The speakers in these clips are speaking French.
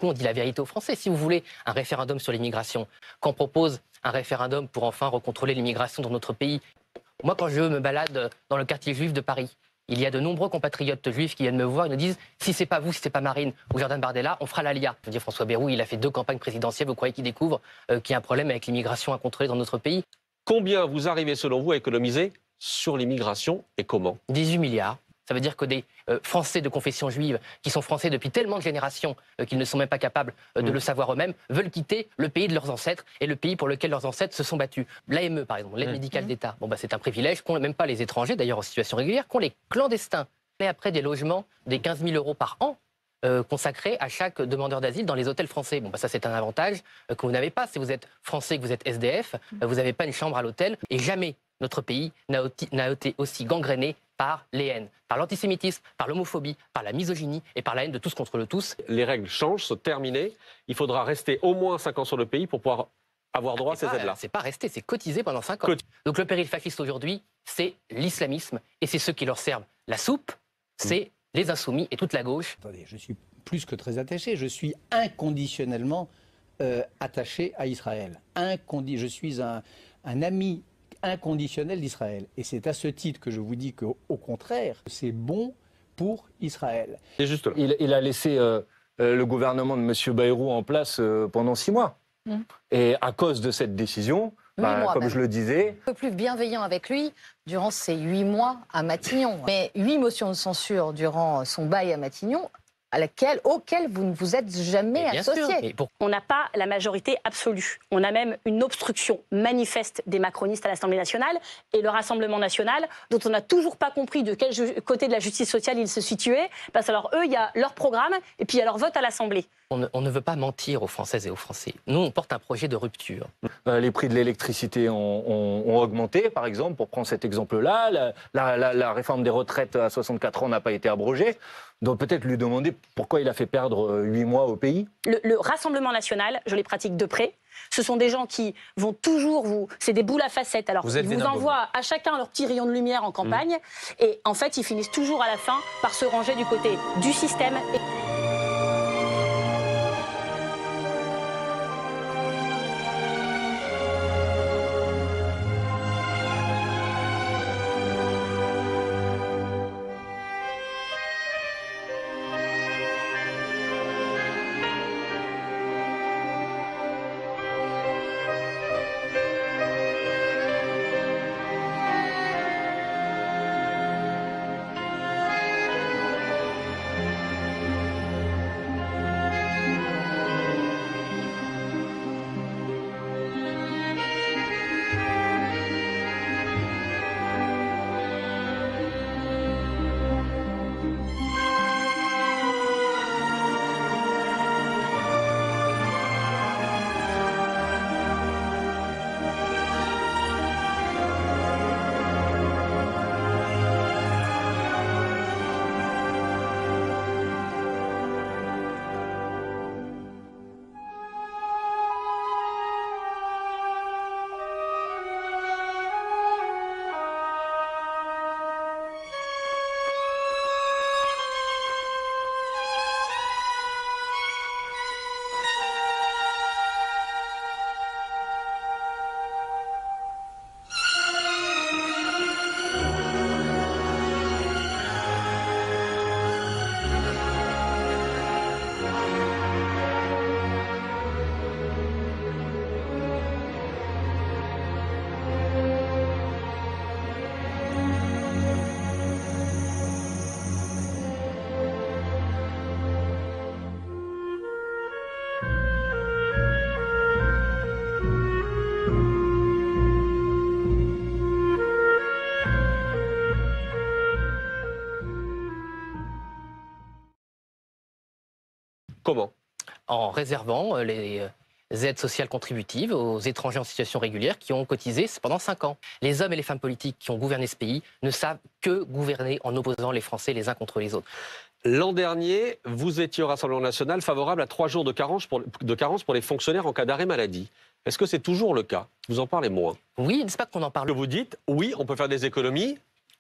Nous, on dit la vérité aux Français. Si vous voulez un référendum sur l'immigration, qu'on propose un référendum pour enfin recontrôler l'immigration dans notre pays. Moi, quand je me balade dans le quartier juif de Paris, il y a de nombreux compatriotes juifs qui viennent me voir et nous disent « Si c'est pas vous, si c'est pas Marine ou Jordan Bardella, on fera l'ALIA ». Je veux dire, François Bayrou, il a fait 2 campagnes présidentielles. Vous croyez qu'il découvre qu'il y a un problème avec l'immigration incontrôlée dans notre pays? Combien vous arrivez, selon vous, à économiser sur l'immigration et comment? 18 milliards. Ça veut dire que des Français de confession juive, qui sont Français depuis tellement de générations qu'ils ne sont même pas capables de le savoir eux-mêmes, veulent quitter le pays de leurs ancêtres et le pays pour lequel leurs ancêtres se sont battus. L'AME, par exemple, l'aide médicale d'État, c'est un privilège qu'ont même pas les étrangers, d'ailleurs en situation régulière, qu'ont les clandestins. Et après des logements, des 15 000 € par an, consacrés à chaque demandeur d'asile dans les hôtels français. Ça, c'est un avantage que vous n'avez pas. Si vous êtes Français, que vous êtes SDF, vous n'avez pas une chambre à l'hôtel. Et jamais notre pays n'a été aussi gangréné par les haines, par l'antisémitisme, par l'homophobie, par la misogynie et par la haine de tous contre le tous. Les règles changent, sont terminées. Il faudra rester au moins 5 ans sur le pays pour pouvoir avoir droit à ces aides-là. C'est pas rester, c'est cotiser pendant 5 ans. Donc le péril fasciste aujourd'hui, c'est l'islamisme et c'est ceux qui leur servent la soupe, c'est les insoumis et toute la gauche. Attendez, je suis plus que très attaché, je suis inconditionnellement attaché à Israël. Je suis un ami inconditionnel d'Israël. Et c'est à ce titre que je vous dis qu'au contraire, c'est bon pour Israël. C'est juste là. Il a laissé le gouvernement de M. Bayrou en place pendant 6 mois. Et à cause de cette décision, comme je le disais... Un peu plus bienveillant avec lui durant ces 8 mois à Matignon. Mais 8 motions de censure durant son bail à Matignon, auquel vous ne vous êtes jamais associé. On n'a pas la majorité absolue. On a même une obstruction manifeste des macronistes à l'Assemblée nationale et le Rassemblement national, dont on n'a toujours pas compris de quel côté de la justice sociale ils se situaient. Parce que alors eux, il y a leur programme et puis il y a leur vote à l'Assemblée. On ne veut pas mentir aux Françaises et aux Français. Nous, on porte un projet de rupture. Les prix de l'électricité ont augmenté, par exemple, pour prendre cet exemple-là. La réforme des retraites à 64 ans n'a pas été abrogée. Donc peut-être lui demander pourquoi il a fait perdre 8 mois au pays. Le Rassemblement national, je les pratique de près. Ce sont des gens qui vont toujours c'est des boules à facettes. Alors ils vous envoient à chacun leur petit rayon de lumière en campagne. Et en fait, ils finissent toujours à la fin par se ranger du côté du système. Comment? En réservant les aides sociales contributives aux étrangers en situation régulière qui ont cotisé pendant 5 ans. Les hommes et les femmes politiques qui ont gouverné ce pays ne savent que gouverner en opposant les Français les uns contre les autres. L'an dernier, vous étiez au Rassemblement national favorable à 3 jours de carence pour les fonctionnaires en cas d'arrêt maladie. Est-ce que c'est toujours le cas? Vous en parlez moins. Oui, n'est-ce pas qu'on en parle? Vous dites, oui, on peut faire des économies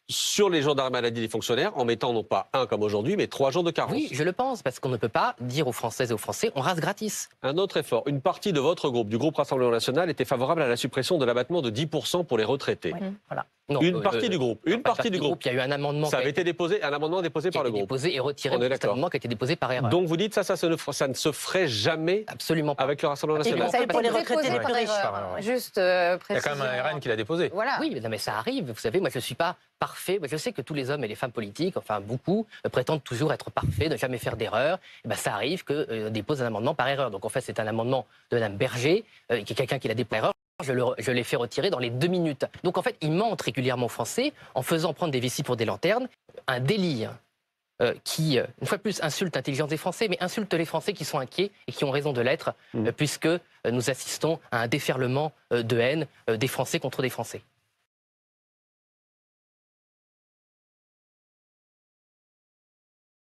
sur les jours d'arrêt maladie des fonctionnaires en mettant non pas 1 comme aujourd'hui, mais 3 jours de carence. Oui, je le pense, parce qu'on ne peut pas dire aux Françaises et aux Français, on rase gratis. Un autre effort. Une partie de votre groupe, du groupe Rassemblement National, était favorable à la suppression de l'abattement de 10% pour les retraités. Oui, voilà. Non, une partie du groupe. Une partie du groupe. Il y a eu un amendement. Ça avait été déposé, un amendement déposé par le groupe. Déposé et retiré. On est d'accord. Un amendement qui a été déposé par erreur. Donc vous dites ça ne se ferait jamais. Absolument pas. Avec le Rassemblement National. Ça pour les retraités les plus riches. Juste Il y a quand même un RN qui l'a déposé. Voilà. Oui, mais ça arrive. Vous savez, moi, je ne suis pas parfait. Moi, je sais que tous les hommes et les femmes politiques, enfin beaucoup, prétendent toujours être parfaits, ne jamais faire d'erreur. Ça arrive qu'on dépose un amendement par erreur. Donc en fait, c'est un amendement de Mme Berger, qui est quelqu'un qui l'a déposé par erreur. Je l'ai fait retirer dans les 2 minutes. Donc en fait, ils mentent régulièrement aux Français en faisant prendre des vessies pour des lanternes. Un délire qui, une fois de plus, insulte l'intelligence des Français, mais insulte les Français qui sont inquiets et qui ont raison de l'être, puisque nous assistons à un déferlement de haine des Français contre des Français.